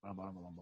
Vamos lá.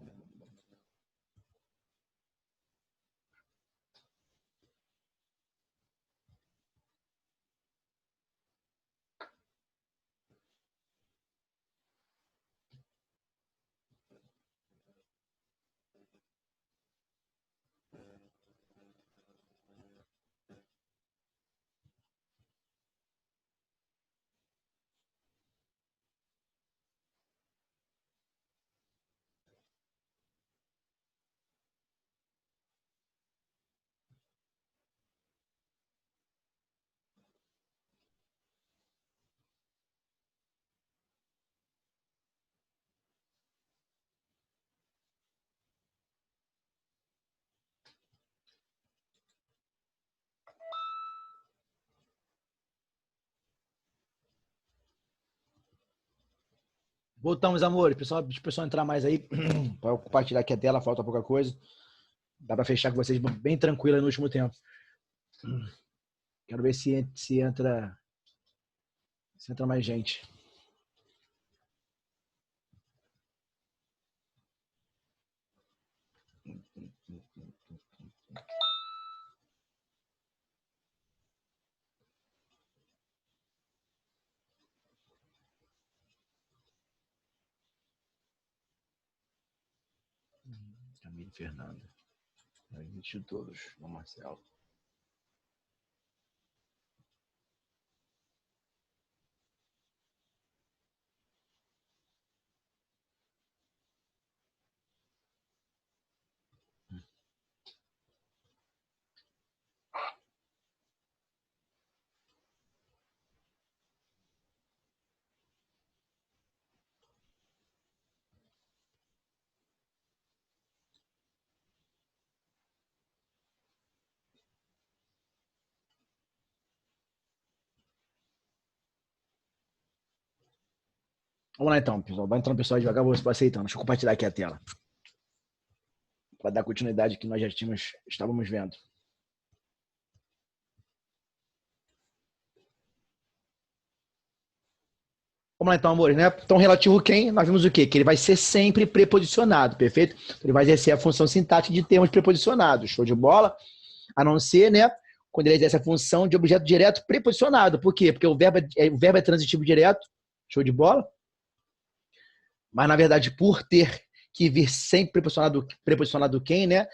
Voltamos, amor. Pessoal, deixa o pessoal entrar mais aí para compartilhar aqui a tela, falta pouca coisa. Dá para fechar com vocês bem tranquila no último tempo. Quero ver se entra mais gente. Camilo Fernando. De todos. O Marcelo. Vamos lá então, pessoal. Vai entrando o pessoal devagar, vou aceitando. Deixa eu compartilhar aqui a tela. Para dar continuidade que nós já estávamos vendo. Vamos lá então, amores, né? Então, relativo quem, nós vimos o quê? Que ele vai ser sempre preposicionado, perfeito? Ele vai exercer a função sintática de termos preposicionados. Show de bola? A não ser, né? Quando ele exerce a função de objeto direto preposicionado. Por quê? Porque o verbo é transitivo direto. Show de bola? Mas, na verdade, por ter que vir sempre preposicionado quem, né?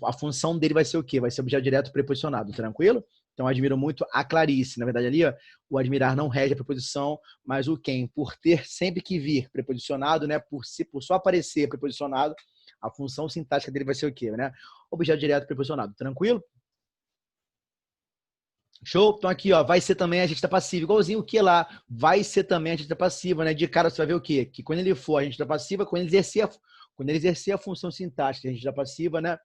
A função dele vai ser o quê? Vai ser objeto direto preposicionado, tranquilo? Então, eu admiro muito a Clarice. Na verdade, ali, ó, o admirar não rege a preposição, mas o quem, por ter sempre que vir preposicionado, né? Por só aparecer preposicionado, a função sintática dele vai ser o quê, né? Objeto direto preposicionado, tranquilo? Show? Então aqui, ó, vai ser também agente da passiva, igualzinho o que lá, vai ser também agente da passiva, né? De cara você vai ver o quê? Que quando ele for agente da passiva, quando ele exercer a função sintática agente da passiva, né?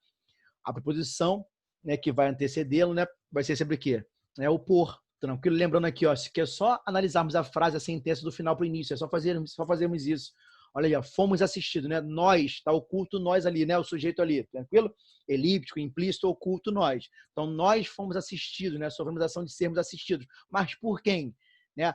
A preposição, né, que vai antecedê-lo, né? Vai ser sempre o quê? É o por, tranquilo? Lembrando aqui, ó, que é só analisarmos a frase, a sentença do final para o início, é só fazermos isso. Olha aí, ó, fomos assistidos, né? Nós, tá oculto nós ali, né? O sujeito ali, tranquilo? Elíptico, implícito, oculto nós. Então, nós fomos assistidos, né? Sofremos a ação de sermos assistidos. Mas por quem? Né?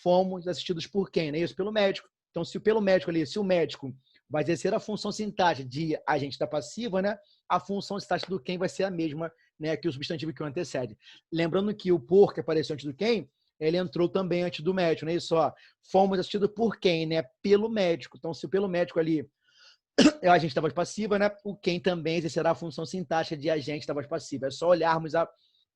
Fomos assistidos por quem? Né? Isso, pelo médico. Então, se pelo médico ali, se o médico vai exercer a função sintática de agente da passiva, né? A função sintática do quem vai ser a mesma, né? Que o substantivo que o antecede. Lembrando que o por, que apareceu antes do quem, ele entrou também antes do médico, né? Isso, ó, fomos assistidos por quem, né? Pelo médico. Então, se pelo médico ali é o agente da voz passiva, né? O quem também exercerá a função sintática de agente da voz passiva. É só olharmos,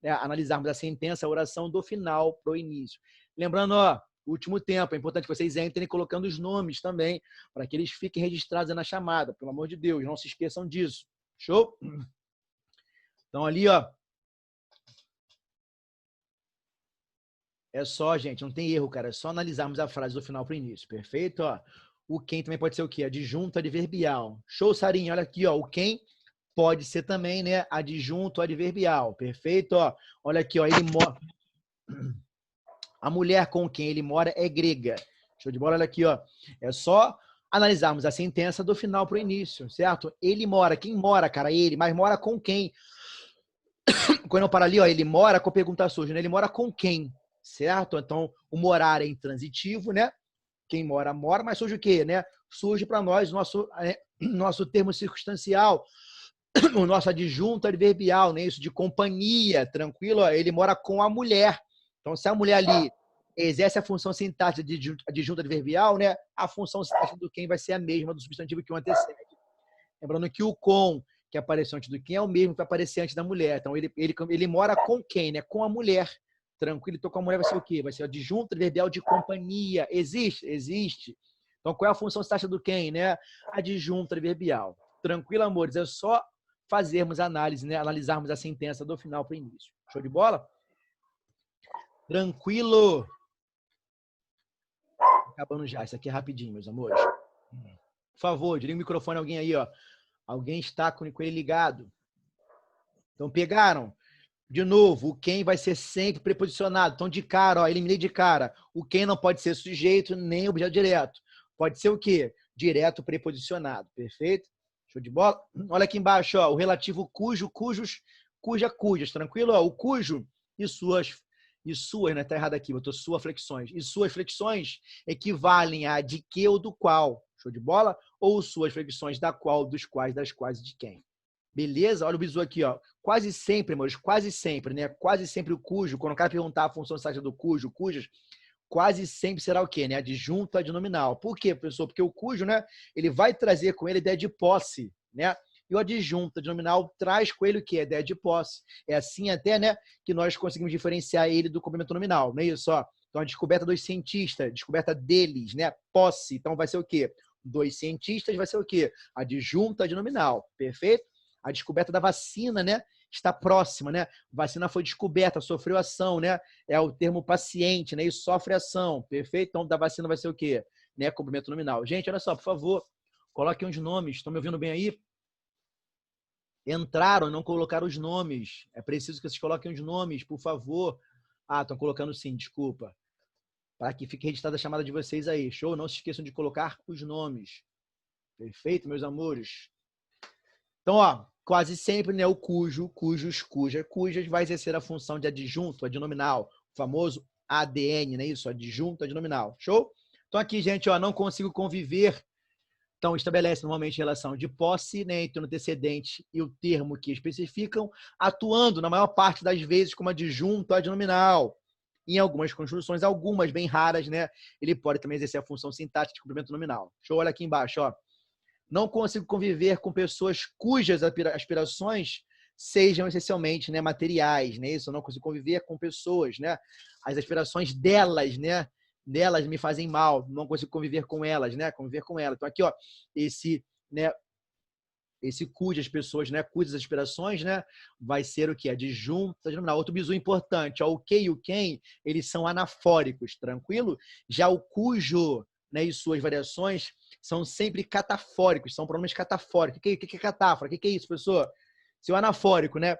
analisarmos a sentença, a oração do final para o início. Lembrando, ó, último tempo, é importante que vocês entrem colocando os nomes também, para que eles fiquem registrados na chamada, pelo amor de Deus, não se esqueçam disso. Show? Então, ali, ó, é só, gente, não tem erro, cara. É só analisarmos a frase do final para o início. Perfeito? Ó, o quem também pode ser o quê? Adjunto adverbial. Show, Sarinho. Olha aqui, ó. O quem pode ser também, né? Adjunto adverbial. Perfeito? Ó, olha aqui, ó. Ele mora. A mulher com quem ele mora é grega. Show de bola? Olha aqui, ó. É só analisarmos a sentença do final para o início, certo? Ele mora. Quem mora, cara? Ele. Mas mora com quem? Quando eu paro ali, ó, ele mora com a pergunta suja, né? Ele mora com quem? Certo? Então, o morar é intransitivo, né? Quem mora, mora, mas surge o quê, né? surge para nós nosso termo circunstancial, o nosso adjunto adverbial, né? Isso de companhia, tranquilo? Ó, ele mora com a mulher. Então, se a mulher ali exerce a função sintática de adjunto adverbial, né? A função sintática do quem vai ser a mesma do substantivo que o antecede. Lembrando que o com, que apareceu antes do quem, é o mesmo que vai aparecer antes da mulher. Então, ele mora com quem, né? Com a mulher. Tranquilo? Então, com a mulher vai ser o quê? Vai ser o adjunto adverbial de companhia. Existe? Existe. Então, qual é a função sintática do quem, né? Adjunto adverbial. Tranquilo, amores? É só fazermos análise, né? Analisarmos a sentença do final para o início. Show de bola? Tranquilo? Acabando já. Isso aqui é rapidinho, meus amores. Por favor, desliga o microfone alguém aí, ó. Alguém está com ele ligado. Então, pegaram? De novo, o quem vai ser sempre preposicionado. Então, de cara, ó, eliminei de cara. O quem não pode ser sujeito nem objeto direto. Pode ser o quê? Direto preposicionado. Perfeito? Show de bola? Olha aqui embaixo, ó, o relativo cujo, cujos, cuja, cujas. Tranquilo? Ó, o cujo e suas, né? Tá errado aqui, botou suas flexões. E suas flexões equivalem a de que ou do qual. Show de bola? Ou suas flexões da qual, dos quais, das quais e de quem. Beleza? Olha o bizu aqui, ó. Quase sempre, meus, quase sempre, né? Quase sempre o cujo, quando o cara perguntar a função sintática do cujo, cujas, quase sempre será o quê, né? Adjunto adnominal. Por quê, professor? Porque o cujo, né? Ele vai trazer com ele a ideia de posse, né? E o adjunto adnominal traz com ele o quê? A ideia de posse. É assim até, né, que nós conseguimos diferenciar ele do complemento nominal, não é isso? Ó. Então, a descoberta dos cientistas, descoberta deles, né? Posse. Então, vai ser o quê? Dos cientistas vai ser o quê? Adjunto adnominal. Perfeito? A descoberta da vacina, né? Está próxima, né? Vacina foi descoberta, sofreu ação, né? É o termo paciente, né? E sofre ação, perfeito? Então, da vacina vai ser o quê? Né? Complemento nominal. Gente, olha só, por favor, coloquem os nomes. Estão me ouvindo bem aí? Entraram e não colocaram os nomes. É preciso que vocês coloquem os nomes, por favor. Ah, estão colocando sim, desculpa. Para que fique registrada a chamada de vocês aí. Show? Não se esqueçam de colocar os nomes. Perfeito, meus amores? Então, ó, quase sempre, né, o cujo, cujos, cuja, cujas vai exercer a função de adjunto, adnominal, o famoso ADN, né? Isso, adjunto, adnominal. Show? Então, aqui, gente, ó, não consigo conviver. Então, estabelece normalmente relação de posse, né, entre o antecedente e o termo que especificam, atuando, na maior parte das vezes, como adjunto adnominal. Em algumas construções, algumas bem raras, né, ele pode também exercer a função sintática de complemento nominal. Show? Olha aqui embaixo, ó. Não consigo conviver com pessoas cujas aspirações sejam essencialmente, né, materiais, né? Isso, eu não consigo conviver com pessoas, né? As aspirações delas, né? Delas me fazem mal, não consigo conviver com elas, né? Conviver com elas. Então aqui, ó, né, esse cujas pessoas, né, cujas aspirações, né, vai ser o que? Adjunto adnominal. Outro bizu importante, ó, o que e o quem, eles são anafóricos, tranquilo? Já o cujo, né, e suas variações são sempre catafóricos, são pronomes catafóricos. O que é catáfora? O que é isso, professor? Se o anafórico, né,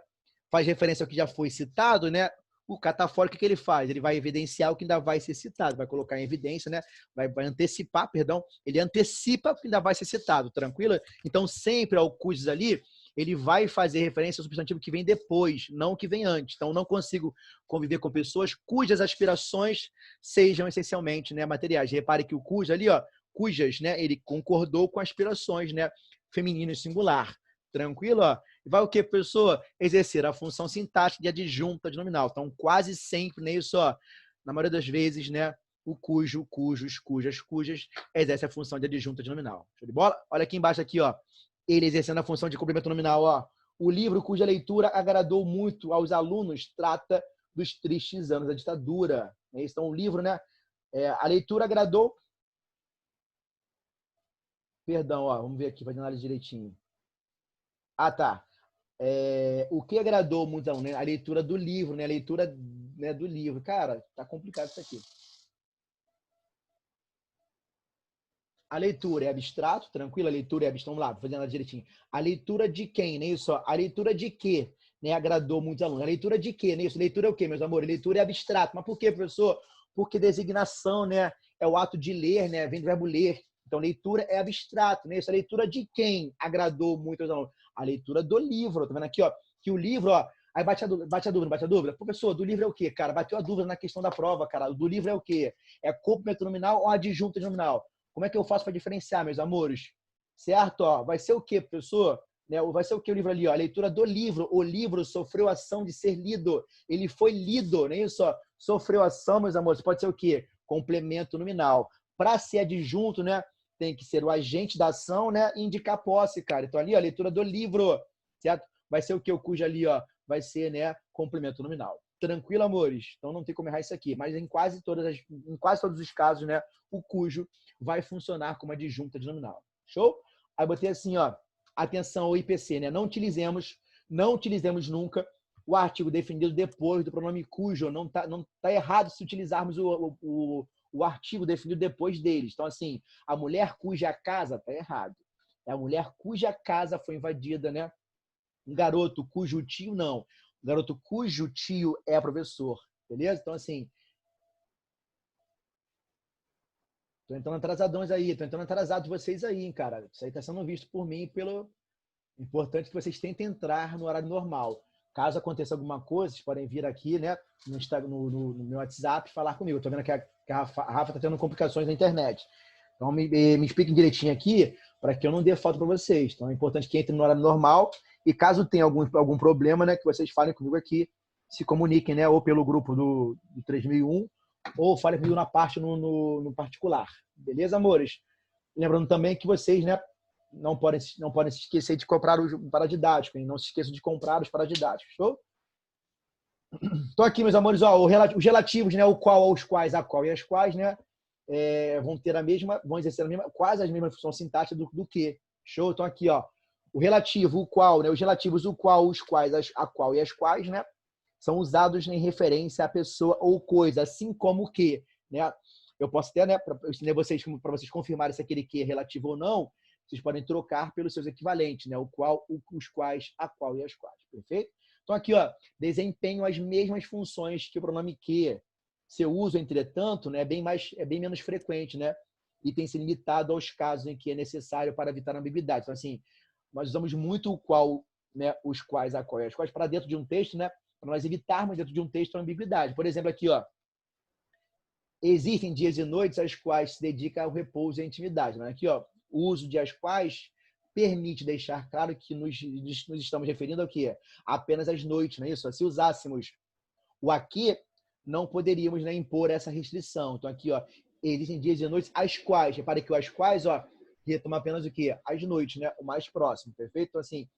faz referência ao que já foi citado, né, o catafórico, o que ele faz? Ele vai evidenciar o que ainda vai ser citado, vai colocar em evidência, né, vai antecipar, perdão, ele antecipa o que ainda vai ser citado, tranquilo? Então, sempre ao cujos ali, ele vai fazer referência ao substantivo que vem depois, não o que vem antes. Então, não consigo conviver com pessoas cujas aspirações sejam essencialmente, né, materiais. Repare que o cujo ali, ó, cujas, né, ele concordou com aspirações, né, feminino e singular. Tranquilo? Ó? Vai o que, pessoa? Exercer a função sintática de adjunto adnominal. Então, quase sempre, né, isso, ó, na maioria das vezes, né, o cujo, cujos, cujas, cujas, exerce a função de adjunto adnominal. Show de bola? Olha aqui embaixo, aqui, ó. Ele exercendo a função de complemento nominal, ó. O livro cuja leitura agradou muito aos alunos trata dos tristes anos da ditadura. Então, o livro, né, a leitura agradou. Perdão, ó, vamos ver aqui, para análise direitinho. Ah, tá. O que agradou muito, né? A leitura do livro, né? A leitura, né, do livro. Cara, tá complicado isso aqui. A leitura é abstrato, tranquilo? A leitura é abstrato. Vamos lá, vou fazer ela direitinho. A leitura de quem, né? Isso, a leitura de quê? Né? Agradou muitos alunos. A leitura de quê, né? Isso, leitura é o quê, meus amores? Leitura é abstrato. Mas por quê, professor? Porque designação, né? É o ato de ler, né? Vem do verbo ler. Então, leitura é abstrato, né? Isso, a leitura de quem agradou muito aos alunos? A leitura do livro. Tá vendo aqui, ó? Que o livro, ó. Aí bate a dúvida. Professor, do livro é o quê, cara? Bateu a dúvida na questão da prova, cara. Do livro é o quê? É complemento nominal ou adjunto nominal? Como é que eu faço para diferenciar, meus amores? Certo? Ó, vai ser o quê, professor? Né? Vai ser o que o livro ali? Ó? A leitura do livro. O livro sofreu ação de ser lido. Ele foi lido, não é isso? Ó? Sofreu ação, meus amores. Pode ser o quê? Complemento nominal. Para ser adjunto, né? Tem que ser o agente da ação, né? E indicar posse, cara. Então ali, ó, a leitura do livro, certo? Vai ser o que? O cujo ali, ó, vai ser, né? Complemento nominal. Tranquilo, amores? Então não tem como errar isso aqui. Mas em quase todos os casos, né? O cujo vai funcionar como adjunta de nominal. Show? Aí botei assim, ó. Atenção ao IPC, né? Não utilizemos nunca o artigo definido depois do pronome cujo. Não tá errado se utilizarmos o artigo definido depois deles. Então, assim, a mulher cuja casa tá errado. É a mulher cuja casa foi invadida, né? Um garoto cujo tio não. Um garoto cujo tio é professor. Beleza? Então, assim, tô entrando atrasadões aí, tô entrando atrasado de vocês aí, hein, cara. Isso aí tá sendo visto por mim e pelo. Importante que vocês tentem entrar no horário normal. Caso aconteça alguma coisa, vocês podem vir aqui, né, no meu WhatsApp falar comigo. Estou vendo que a Rafa está tendo complicações na internet. Então, me expliquem direitinho aqui para que eu não dê falta para vocês. Então, é importante que entrem no horário normal e caso tenha algum problema, né, que vocês falem comigo aqui, se comuniquem, né, ou pelo grupo do 3001 ou falem comigo na parte no particular. Beleza, amores? Lembrando também que vocês, né, não podem se esquecer de comprar o paradidático, hein? Não se esqueçam de comprar os paradidáticos, show? Então aqui, meus amores, ó, os relativos, né, o qual, aos quais, a qual e as quais, né, vão exercer quase as mesmas funções sintáticas do que, show? Então aqui, ó, o relativo, o qual, né, os relativos, o qual, os quais, a qual e as quais, né, são usados em referência à pessoa ou coisa, assim como o que, né? Eu posso ter, né, para vocês confirmarem se aquele que é relativo ou não, vocês podem trocar pelos seus equivalentes, né? O qual, os quais, a qual e as quais. Perfeito? Então, aqui, ó, desempenham as mesmas funções que o pronome que. Seu uso, entretanto, né, é bem menos frequente, né? E tem se limitado aos casos em que é necessário para evitar a ambiguidade. Então, assim, nós usamos muito o qual, né, os quais, a qual e as quais para dentro de um texto, né? Para nós evitarmos dentro de um texto a ambiguidade. Por exemplo, aqui, ó. Existem dias e noites às quais se dedica ao repouso e à intimidade. Né? Aqui, ó, o uso de as quais permite deixar claro que nos estamos referindo ao quê? Apenas às noites, não é isso? Se usássemos o aqui, não poderíamos, né, impor essa restrição. Então, aqui, ó, existem dias e noites às quais, repare que o as quais, ó, retoma apenas o quê? As noites, né? O mais próximo, perfeito? Então, assim,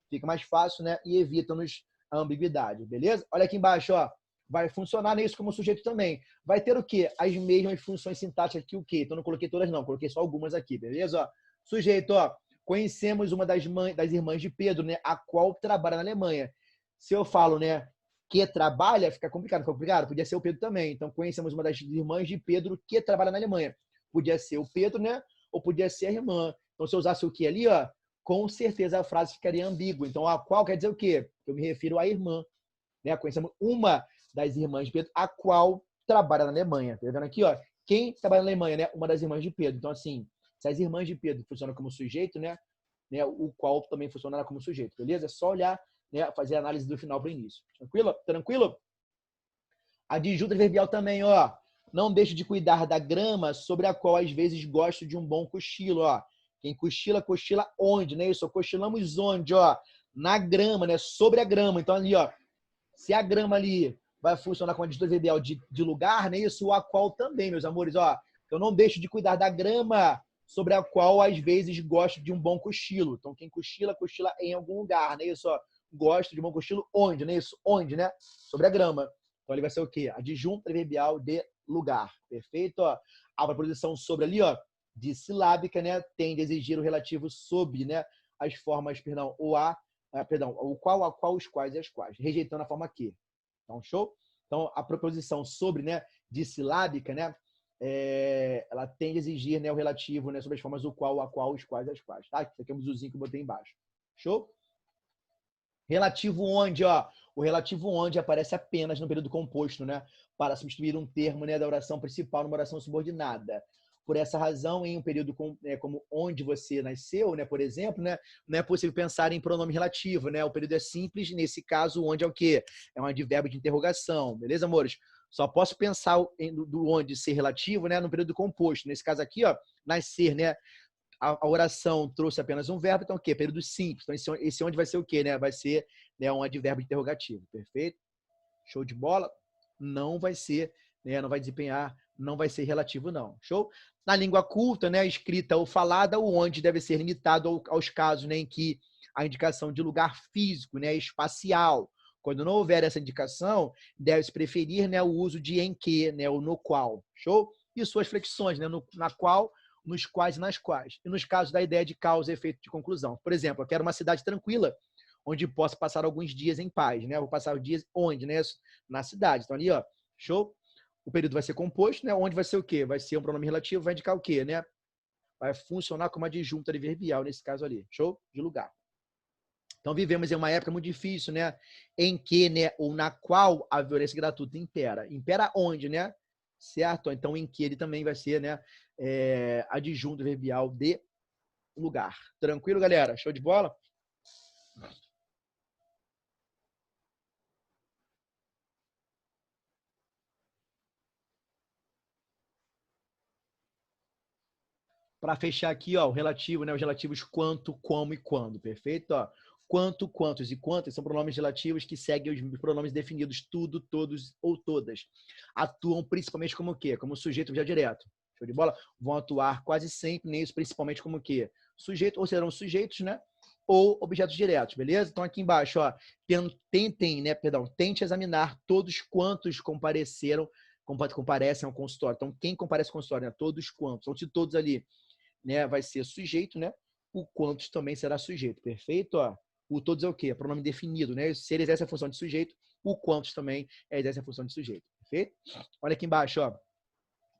fica mais fácil, né? E evita-nos a ambiguidade, beleza? Olha aqui embaixo, ó. Vai funcionar nisso como sujeito também. Vai ter o quê? As mesmas funções sintáticas que o quê? Então, não coloquei todas, não. Coloquei só algumas aqui, beleza? Ó, sujeito, ó. Conhecemos uma das irmãs de Pedro, né? A qual trabalha na Alemanha. Se eu falo, né? Que trabalha, fica complicado. Fica complicado? Podia ser o Pedro também. Então, conhecemos uma das irmãs de Pedro que trabalha na Alemanha. Podia ser o Pedro, né? Ou podia ser a irmã. Então, se eu usasse o que ali, ó, com certeza a frase ficaria ambígua. Então, a qual quer dizer o quê? Eu me refiro à irmã. Né? Conhecemos uma das irmãs de Pedro, a qual trabalha na Alemanha. Tá vendo aqui, ó? Quem trabalha na Alemanha, né? Uma das irmãs de Pedro. Então, assim, se as irmãs de Pedro funcionam como sujeito, né? O qual também funcionará como sujeito, beleza? É só olhar, né? Fazer a análise do final para o início. Tranquilo? Tranquilo? Adjunto adverbial também, ó. Não deixe de cuidar da grama sobre a qual às vezes gosto de um bom cochilo, ó. Quem cochila, cochila onde, né? Isso, cochilamos onde, ó? Na grama, né? Sobre a grama. Então, ali, ó. Se a grama ali vai funcionar como adjunto adverbial de lugar, né? Isso, o a qual também, meus amores, ó. Eu não deixo de cuidar da grama sobre a qual às vezes gosto de um bom cochilo. Então, quem cochila, cochila em algum lugar, né? Isso, ó. Gosto de um bom cochilo onde, né? Isso, onde, né? Sobre a grama. Então, ele vai ser o quê? Adjunto adverbial de lugar. Perfeito? Ó. A preposição sobre ali, ó, de silábica, né? Tende a exigir o relativo sobre, né? As formas, perdão, o qual, a qual, os quais e as quais, rejeitando a forma que. Então, show? Então, a proposição sobre, né, de silábica, né, ela tende a exigir, né, o relativo, né, sobre as formas o qual, a qual, os quais e as quais. Tá? Isso aqui é um azulzinho que eu botei embaixo. Show? Relativo onde, ó. O relativo onde aparece apenas no período composto, né, para substituir um termo, né, da oração principal numa oração subordinada. Por essa razão, em um período como onde você nasceu, né, por exemplo, né, não é possível pensar em pronome relativo, né? O período é simples, nesse caso, onde é o quê? É um advérbio de interrogação, beleza, amores? Só posso pensar do onde ser relativo, né, no período composto. Nesse caso aqui, ó, nascer, né, a oração trouxe apenas um verbo, então o quê? Período simples. Então esse onde vai ser o quê, né? Vai ser, né, um advérbio interrogativo, perfeito? Show de bola? Não vai ser, né, não vai desempenhar, não vai ser relativo não. Show? Na língua culta, né, escrita ou falada, o onde deve ser limitado aos casos, né, em que a indicação de lugar físico, né, espacial. Quando não houver essa indicação, deve-se preferir, né, o uso de em que, né, ou no qual. Show? E suas flexões, né, na qual, nos quais e nas quais. E nos casos da ideia de causa e efeito de conclusão. Por exemplo, eu quero uma cidade tranquila, onde possa passar alguns dias em paz, né? Vou passar os dias onde, né? Na cidade. Então ali, ó, show? O período vai ser composto, né? Onde vai ser o quê? Vai ser um pronome relativo, vai indicar o quê, né? Vai funcionar como adjunta adverbial nesse caso ali. Show? De lugar. Então vivemos em uma época muito difícil, né? Em que, né, ou na qual a violência gratuita impera. Impera onde, né? Certo? Então em que ele também vai ser, né, adjunto adverbial de lugar. Tranquilo, galera? Show de bola? Para fechar aqui, ó, o relativo, né, os relativos quanto, como e quando, perfeito? Ó, quanto, quantos e quantas são pronomes relativos que seguem os pronomes definidos tudo, todos ou todas. Atuam principalmente como o quê? Como sujeito já direto. Show de bola? Vão atuar quase sempre nisso, principalmente como o quê? Sujeito, ou serão sujeitos, né? Ou objetos diretos, beleza? Então aqui embaixo, ó, tentem, né, perdão, tente examinar todos quantos comparecem ao consultório. Então, quem comparece ao consultório, né? Todos quantos. Então, se todos ali, né, vai ser sujeito, né? O quantos também será sujeito, perfeito? Ó, o todos é o quê? É pronome definido, né? Se ele exerce a função de sujeito, o quantos também exerce a função de sujeito, perfeito? Olha aqui embaixo, ó.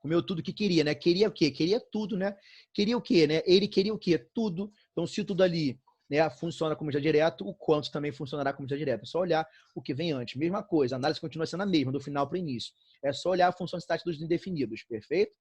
Comeu tudo que queria, né? Queria o quê? Queria tudo, né? Queria o quê, né? Ele queria o quê? Tudo. Então, se tudo ali, né, funciona como já direto, o quantos também funcionará como já direto. É só olhar o que vem antes. Mesma coisa, a análise continua sendo a mesma, do final para o início. É só olhar a função de sintática dos indefinidos, perfeito?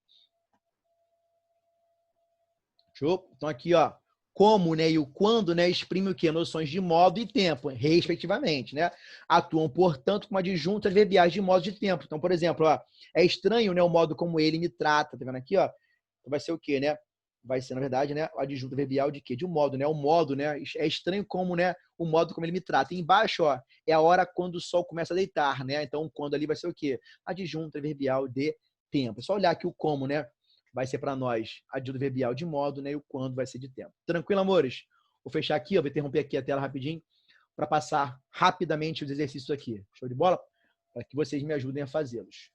Show? Então aqui, ó, como, né, e o quando, né, exprime o quê? Noções de modo e tempo, respectivamente, né? Atuam, portanto, como adjuntas verbiais de modo de tempo. Então, por exemplo, ó, é estranho, né, o modo como ele me trata, tá vendo aqui, ó? Então vai ser o quê, né? Vai ser, na verdade, né, o adjunto verbial de quê? De um modo, né? O modo, né? É estranho como, né, o modo como ele me trata. E embaixo, ó, é a hora quando o sol começa a deitar, né? Então, quando ali vai ser o quê? Adjunto verbial de tempo. É só olhar aqui o como, né? Vai ser para nós adjunto verbial de modo, né? E o quando vai ser de tempo. Tranquilo, amores? Vou fechar aqui, ó, vou interromper aqui a tela rapidinho para passar rapidamente os exercícios aqui. Show de bola? Para que vocês me ajudem a fazê-los.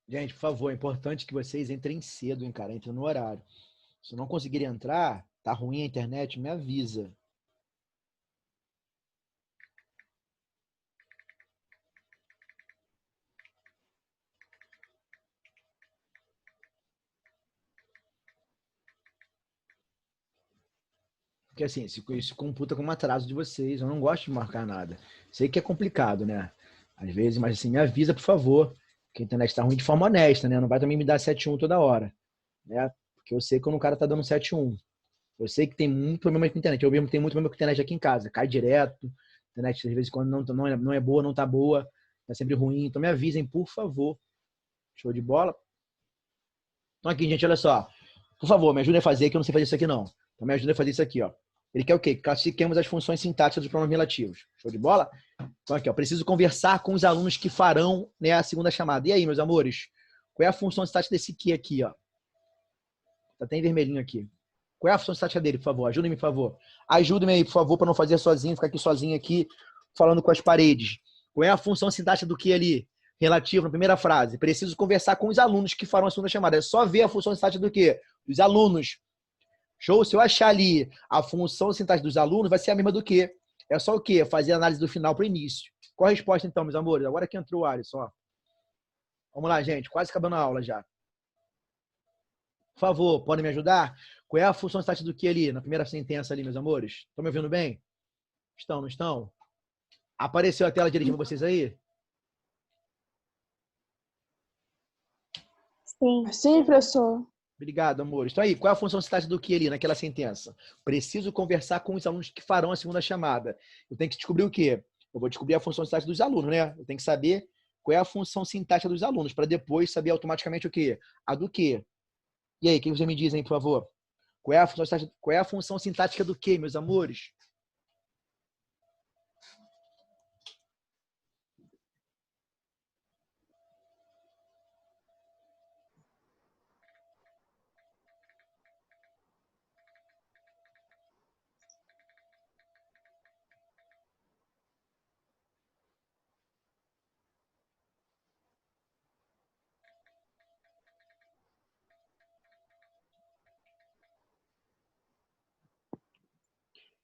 Gente, por favor, é importante que vocês entrem cedo, hein, cara? Entrem no horário. Se não conseguirem entrar, tá ruim a internet, me avisa. Porque assim, isso computa como atraso de vocês. Eu não gosto de marcar nada. Sei que é complicado, né? Às vezes, mas assim, me avisa, por favor. Que a internet tá ruim de forma honesta, né? Não vai também me dar 7-1 toda hora, né? Porque eu sei quando o cara tá dando 7-1. Eu sei que tem muito problema com a internet. Eu mesmo tenho muito problema com a internet aqui em casa. Cai direto. A internet, às vezes, quando não é boa, não tá boa. Tá sempre ruim. Então me avisem, por favor. Show de bola? Então aqui, gente, olha só. Por favor, me ajudem a fazer, que eu não sei fazer isso aqui, não. Então me ajudem a fazer isso aqui, ó. Ele quer o quê? Classifiquemos as funções sintáticas dos pronomes relativos. Show de bola? Então aqui, ó. Preciso conversar com os alunos que farão, né, a segunda chamada. E aí, meus amores? Qual é a função sintática desse que aqui, ó? Tá até em vermelhinho aqui. Qual é a função sintática dele, por favor? Ajudem-me, por favor. Ajudem-me aí, por favor, para não fazer sozinho, ficar aqui sozinho aqui, falando com as paredes. Qual é a função sintática do que ali? Relativo na primeira frase. Preciso conversar com os alunos que farão a segunda chamada. É só ver a função sintática do quê? Dos alunos. Show? Se eu achar ali a função sintática dos alunos, vai ser a mesma do que. É só o quê? Fazer a análise do final para o início. Qual a resposta, então, meus amores? Agora que entrou o Alisson, ó. Vamos lá, gente. Quase acabando a aula já. Por favor, podem me ajudar? Qual é a função sintática do que ali, na primeira sentença ali, meus amores? Estão me ouvindo bem? Estão, não estão? Apareceu a tela direitinho para vocês aí? Sim. Sim, professor. Obrigado, amores. Então aí, qual é a função sintática do que ali, naquela sentença? Preciso conversar com os alunos que farão a segunda chamada. Eu tenho que descobrir o quê? Eu vou descobrir a função sintática dos alunos, né? Eu tenho que saber qual é a função sintática dos alunos, para depois saber automaticamente o quê? A do quê? E aí, o que vocês me dizem, por favor? Qual é a função sintática do quê, meus amores?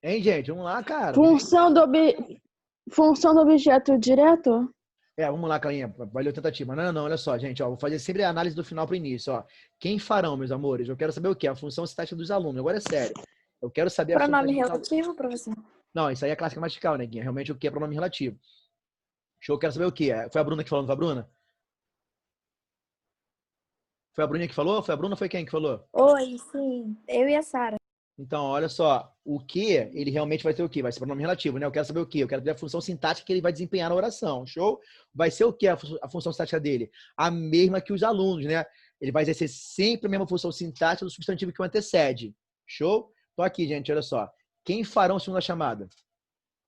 Hein, gente? Vamos lá, cara. Função do objeto direto? Vamos lá, Calinha. Valeu a tentativa. Não, olha só, gente. Ó, vou fazer sempre a análise do final para o início. Ó. Quem farão, meus amores? Eu quero saber o quê? A função sintática dos alunos. Agora é sério. Eu quero saber a função Pronome sintática dos alunos. relativo, professor? Não, isso aí é clássica gramatical, né, Guinha? Realmente o que é pronome relativo. Show, eu quero saber o quê? Foi a Bruna que falou, não foi a Bruna? Foi a Bruninha que falou? Foi a Bruna ou foi quem que falou? Oi, sim. Eu e a Sara. Então, olha só. O que, ele realmente vai ter o quê? Vai ser pronome relativo, né? Eu quero saber o quê? Eu quero ver a função sintática que ele vai desempenhar na oração. Show? Vai ser o quê a função sintática dele? A mesma que os alunos, né? Ele vai exercer sempre a mesma função sintática do substantivo que o antecede. Show? Então aqui, gente, olha só. Quem farão a segunda chamada?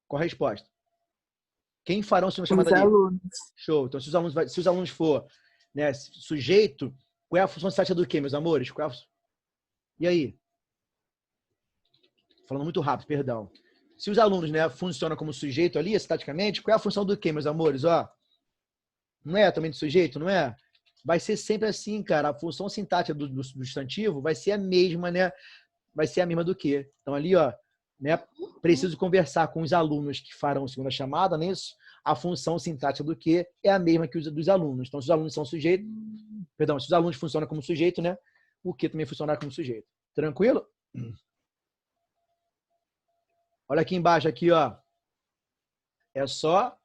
Qual a resposta? Quem farão a segunda chamada ali? Alunos. Show. Então, se os alunos for, né, sujeito, qual é a função sintática do quê, meus amores? E aí? Falando muito rápido, perdão. Se os alunos, né, funcionam como sujeito ali, estaticamente, qual é a função do quê, meus amores? Ó, não é também de sujeito, não é? Vai ser sempre assim, cara. A função sintática do substantivo vai ser a mesma, né? Vai ser a mesma do que. Então, ali, ó, né? Preciso conversar com os alunos que farão a segunda chamada, nisso. A função sintática do que é a mesma que os dos alunos. Então, se os alunos são sujeito, perdão, se os alunos funcionam como sujeito, né? O que também funcionará como sujeito. Tranquilo? Olha aqui embaixo, aqui, ó. É só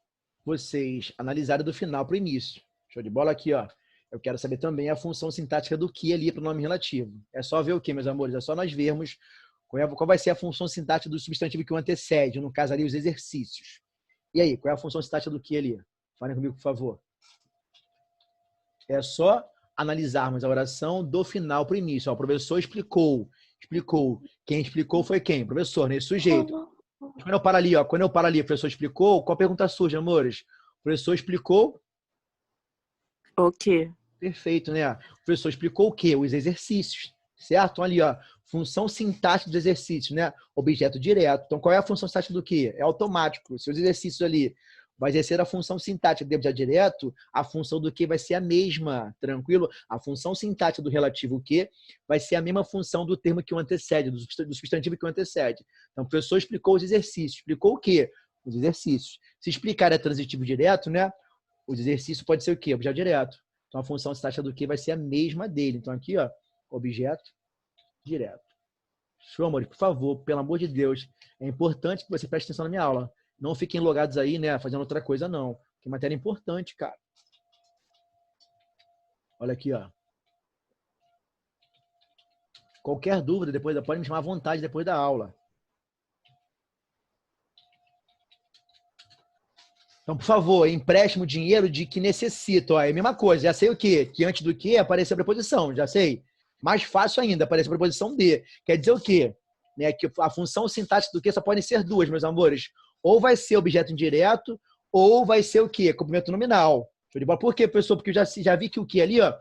vocês analisarem do final para o início. Show de bola aqui, ó. Eu quero saber também a função sintática do que ali para o nome relativo. É só ver o que, meus amores? É só nós vermos qual vai ser a função sintática do substantivo que o antecede, no caso ali, os exercícios. E aí, qual é a função sintática do que ali? Falem comigo, por favor. É só analisarmos a oração do final para o início. Ó, o professor explicou. Quem explicou foi quem? O professor, nesse sujeito. Quando eu paro ali, ó, o professor explicou, qual pergunta surge, amores? O professor explicou o quê? Perfeito, né? O professor explicou o quê? Os exercícios, certo? Então, ali, ó, função sintática dos exercícios, né? Objeto direto. Então, qual é a função sintática do quê? É automático. Se os exercícios ali vai exercer a função sintática do objeto direto, a função do que vai ser a mesma, tranquilo? A função sintática do relativo que vai ser a mesma função do termo que o antecede, do substantivo que o antecede. Então, o professor explicou os exercícios. Explicou o quê? Os exercícios. Se explicar é transitivo direto, né? Os exercícios pode ser o quê? Objeto direto. Então, a função sintática do que vai ser a mesma dele. Então, aqui, ó, objeto direto. Show, amor? Por favor, pelo amor de Deus, é importante que você preste atenção na minha aula. Não fiquem logados aí, né, fazendo outra coisa, não. Que matéria importante, cara. Olha aqui, ó. Qualquer dúvida, pode me chamar à vontade depois da aula. Então, por favor, empréstimo dinheiro de que necessito. Ó, é a mesma coisa. Já sei o quê? Que antes do que aparece a preposição. Já sei. Mais fácil ainda, aparece a preposição de. Quer dizer o quê? Né, que a função sintática do que só podem ser duas, meus amores. Ou vai ser objeto indireto, ou vai ser o quê? Complemento nominal. Show de bola. Por quê, professor? Porque eu já vi que o que ali, ó,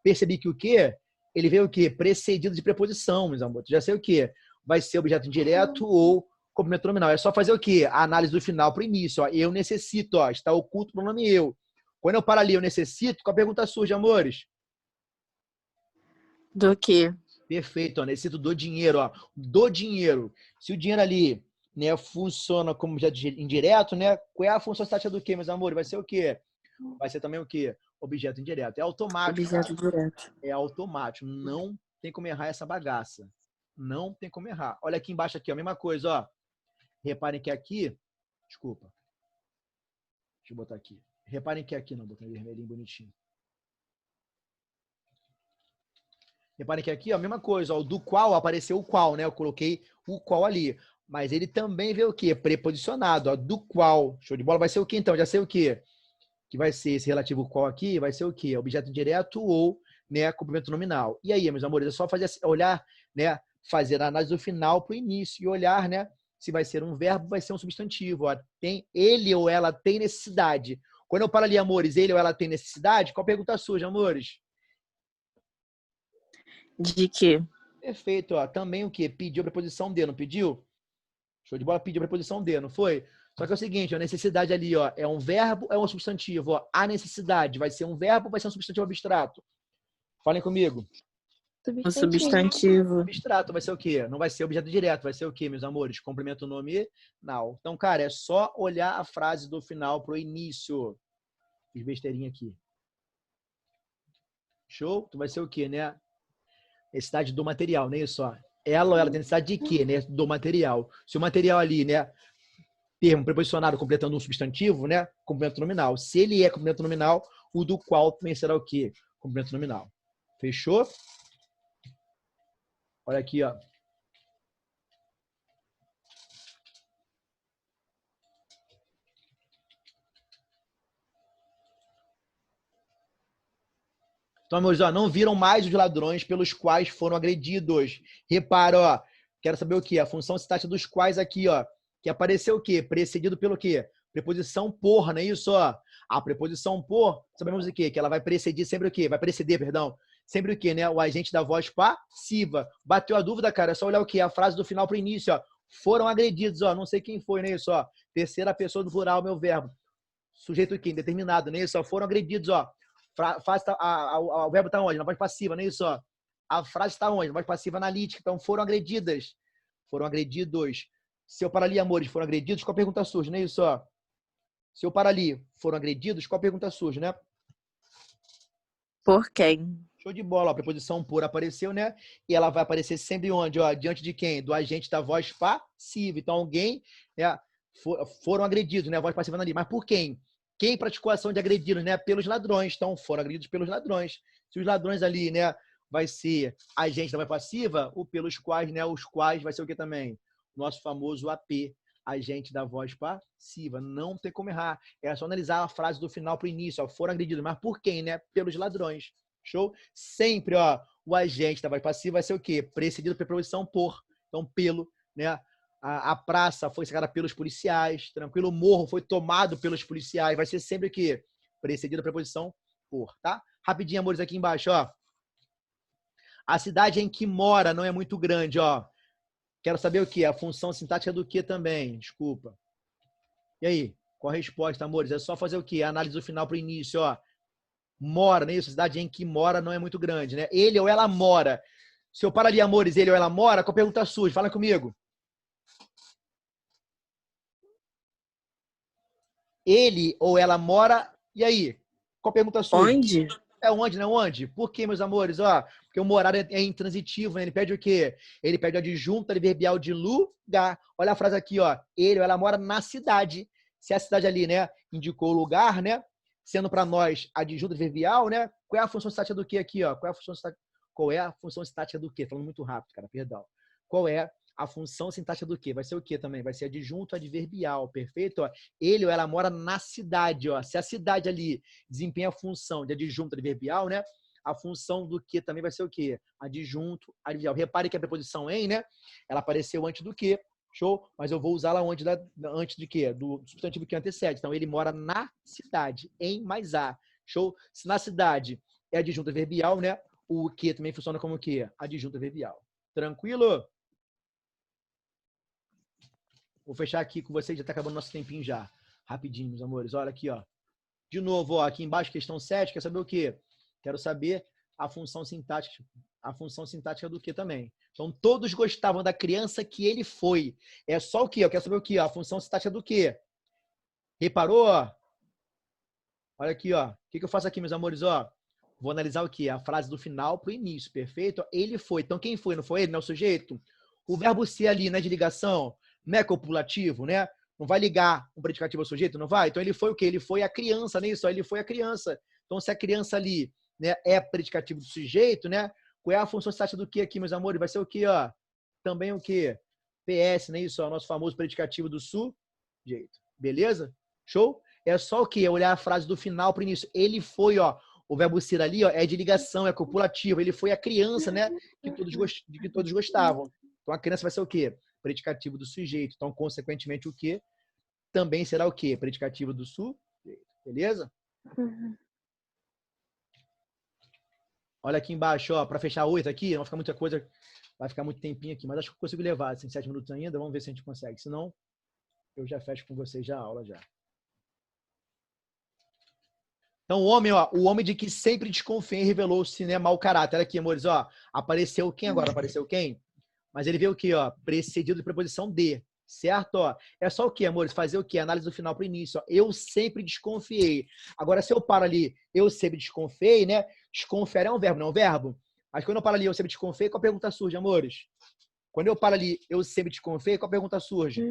percebi que o que, ele veio o quê? Precedido de preposição, meus amores. Já sei o quê? Vai ser objeto indireto ou complemento nominal. É só fazer o quê? A análise do final para o início. Ó. Eu necessito, ó, está oculto o pronome eu. Quando eu paro ali, eu necessito, qual a pergunta surge, amores? Do que? Perfeito, ó, necessito do dinheiro, ó. Do dinheiro. Se o dinheiro ali, né, funciona como objeto indireto, né? Qual é a função sintática do quê, meus amores? Vai ser o quê? Vai ser também o quê? Objeto indireto. É automático, Objeto cara. direto. É automático. Não tem como errar essa bagaça. Não tem como errar. Olha aqui embaixo aqui, ó, a mesma coisa, ó. Reparem que aqui, desculpa. Deixa eu botar aqui. Reparem que aqui, não, botei vermelhinho bonitinho. Reparem que aqui, ó, a mesma coisa, ó, do qual apareceu o qual, né? Eu coloquei o qual ali. Mas ele também veio o quê? Preposicionado, ó, do qual. Show de bola. Vai ser o quê, então? Já sei o quê? Que vai ser esse relativo qual aqui, vai ser o quê? Objeto direto ou, né, complemento nominal. E aí, meus amores, é só fazer, olhar, né, fazer a análise do final para o início e olhar, né, se vai ser um verbo, vai ser um substantivo. Ó. Tem, ele ou ela tem necessidade. Quando eu paro ali, amores, ele ou ela tem necessidade, qual pergunta surge, amores? De que? Perfeito, ó. Também o quê? Pediu a preposição de, não pediu? Show de bola, pediu a preposição de, não foi? Só que é o seguinte, a necessidade ali, ó, é um verbo, é um substantivo. Ó. A necessidade vai ser um verbo, vai ser um substantivo abstrato. Falem comigo. O substantivo. Abstrato vai ser o quê? Não vai ser objeto direto, vai ser o quê, meus amores? Complemento nominal. Então, cara, é só olhar a frase do final pro início. Fiz besteirinha aqui. Show? Tu vai ser o quê, né? Necessidade do material, não é isso? Ó. Ela ou ela tem necessidade de quê, né? Do material. Se o material ali, né? Termo preposicionado completando um substantivo, né? Complemento nominal. Se ele é complemento nominal, o do qual também será o quê? Complemento nominal. Fechou? Olha aqui, ó. Então, amores, ó, não viram mais os ladrões pelos quais foram agredidos. Repara, ó. Quero saber o quê? A função sintática dos quais aqui, ó. Que apareceu o quê? Precedido pelo quê? Preposição por, não é isso, ó? A preposição por, sabemos o quê? Que ela vai preceder sempre o quê? Vai preceder, perdão. Sempre o quê, né? O agente da voz passiva. Bateu a dúvida, cara? É só olhar o quê? A frase do final para o início, ó. Foram agredidos, ó. Não sei quem foi, não é isso, ó. Terceira pessoa do plural, meu verbo. Sujeito aqui, indeterminado, não é isso, ó. Foram agredidos, ó. O verbo está onde? Na voz passiva, não é isso, ó. A frase está onde? Na voz passiva analítica. Então, foram agredidas. Foram agredidos. Se eu parar ali, amores, foram agredidos, qual a pergunta surge, não é isso, ó? Se eu parar ali, foram agredidos, qual a pergunta surge, né? Por quem? Show de bola, ó. A preposição por apareceu, né? E ela vai aparecer sempre onde, ó? Diante de quem? Do agente da voz passiva. Então, alguém, né, foram agredidos, né? A voz passiva analítica. Mas por quem? Quem praticou a ação de agredi-los, né? Pelos ladrões. Então, foram agredidos pelos ladrões. Se os ladrões ali, né, vai ser agente da voz passiva, o pelos quais, né? Os quais vai ser o que também? Nosso famoso AP, agente da voz passiva. Não tem como errar. É só analisar a frase do final para o início. Ó, foram agredidos. Mas por quem, né? Pelos ladrões. Show? Sempre, ó, o agente da voz passiva vai ser o quê? Precedido pela preposição por. Então, pelo, né? A praça foi cercada pelos policiais, tranquilo? O morro foi tomado pelos policiais. Vai ser sempre o quê? Precedido pela preposição por, tá? Rapidinho, amores, aqui embaixo, ó. A cidade em que mora não é muito grande, ó. Quero saber o quê? A função sintática do que também? Desculpa. E aí? Qual a resposta, amores? É só fazer o quê? A análise do final para o início, ó. Mora, né? Isso, a cidade em que mora não é muito grande, né? Ele ou ela mora. Se eu paro ali, amores, ele ou ela mora, qual a pergunta surge? Fala comigo. Ele ou ela mora, e aí? Qual a pergunta surge? Onde? É onde, né? Onde? Por quê, meus amores? Ó, porque o morar é intransitivo, né? Ele pede o quê? Ele pede o adjunto adverbial de lugar. Olha a frase aqui, ó. Ele ou ela mora na cidade. Se a cidade ali, né, indicou o lugar, né? Sendo para nós adjunto adverbial, né? Qual é a função estática do quê aqui, ó? Qual é a função estática do quê? Falando muito rápido, cara, perdão. Qual é a função sintática do quê? Vai ser o quê também? Vai ser adjunto adverbial, perfeito? Ó, ele ou ela mora na cidade, ó. Se a cidade ali desempenha a função de adjunto adverbial, né? A função do que também vai ser o quê? Adjunto adverbial. Repare que a preposição em, né? Ela apareceu antes do que, show? Mas eu vou usá-la antes de quê? Do substantivo que antecede. Então, ele mora na cidade, em mais a, show? Se na cidade é adjunto adverbial, né? O que também funciona como o quê? Adjunto adverbial. Tranquilo? Vou fechar aqui com vocês, já está acabando nosso tempinho já. Rapidinho, meus amores. Olha aqui, ó. De novo, ó, aqui embaixo, questão 7, quer saber o quê? Quero saber a função sintática do que também. Então, todos gostavam da criança que ele foi. É só o quê? Eu quero saber o quê? A função sintática do quê? Reparou? Olha aqui, ó. O que eu faço aqui, meus amores? Ó, vou analisar o quê? A frase do final para o início, perfeito? Ele foi. Então, quem foi? Não foi ele? Não é o sujeito? O verbo ser ali, né, de ligação, não é copulativo, né? Não vai ligar um predicativo ao sujeito, não vai? Então, ele foi o quê? Ele foi a criança, né? Isso, ele foi a criança. Então, se a criança ali, né, é predicativo do sujeito, né? Qual é a função sintática do que aqui, meus amores? Vai ser o quê, ó? Também o quê? PS, né? Isso, ó, nosso famoso predicativo do sujeito. Beleza? Show? É só o quê? Olhar a frase do final para o início. Ele foi, ó. O verbo ser ali, ó, é de ligação, é copulativo. Ele foi a criança, né? Que todos gostavam. Então, a criança vai ser o quê? Predicativo do sujeito. Então, consequentemente, o quê? Também será o quê? Predicativo do sujeito. Beleza? Uhum. Olha aqui embaixo, ó, para fechar 8 aqui, não vai ficar muita coisa, vai ficar muito tempinho aqui, mas acho que eu consigo levar, assim, 7 minutos ainda, vamos ver se a gente consegue. Senão, eu já fecho com vocês já a aula já. Então, o homem, ó, o homem de que sempre desconfia e revelou-se, né, mau caráter. Olha aqui, amores, ó, apareceu quem agora? Apareceu quem? Mas ele veio o quê, ó? Precedido de preposição de, certo? Ó, é só o quê, amores? Fazer o quê? Análise do final para o início. Ó. Eu sempre desconfiei. Agora, se eu paro ali, eu sempre desconfiei, né? Desconfiar é um verbo, não é um verbo? Mas quando eu paro ali, eu sempre desconfiei, qual a pergunta surge, amores? Quando eu paro ali, eu sempre desconfiei, qual a pergunta surge?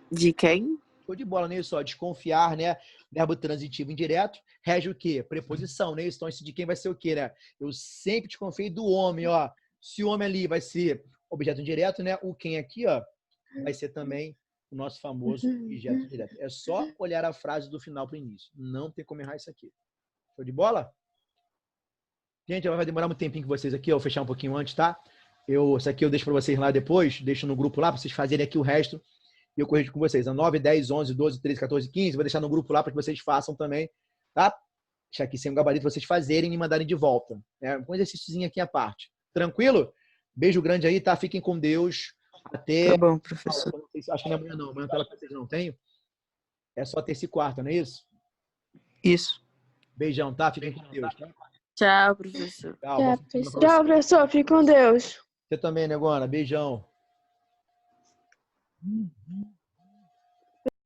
De quem? Show de bola, né? Isso, ó, desconfiar, né? Verbo transitivo indireto. Rege o quê? Preposição, né? Então, esse de quem vai ser o quê, né? Eu sempre desconfiei do homem, ó. Se o homem ali vai ser objeto indireto, né? O quem aqui, ó, vai ser também o nosso famoso objeto indireto. É só olhar a frase do final para o início. Não tem como errar isso aqui. Show de bola? Gente, vai demorar muito tempinho com vocês aqui. Eu vou fechar um pouquinho antes, tá? Isso aqui eu deixo para vocês lá depois. Deixo no grupo lá para vocês fazerem aqui o resto. E eu corrijo com vocês. 9, 10, 11, 12, 13, 14, 15. Vou deixar no grupo lá para que vocês façam também, tá? Deixar aqui sem um gabarito para vocês fazerem e me mandarem de volta. É um exercíciozinho aqui à parte. Tranquilo? Beijo grande aí, tá? Fiquem com Deus. Até... Tá bom, professor. Acho que não é amanhã não. Amanhã pela vocês não tenho. É só terça e quarta, não é isso? Isso. Beijão, tá? Fiquem com Deus, tá? Tchau, professor. Tchau, Tchau, bom fim de semana pra Tchau, professor. Fique com Deus. você também, Negona. Beijão.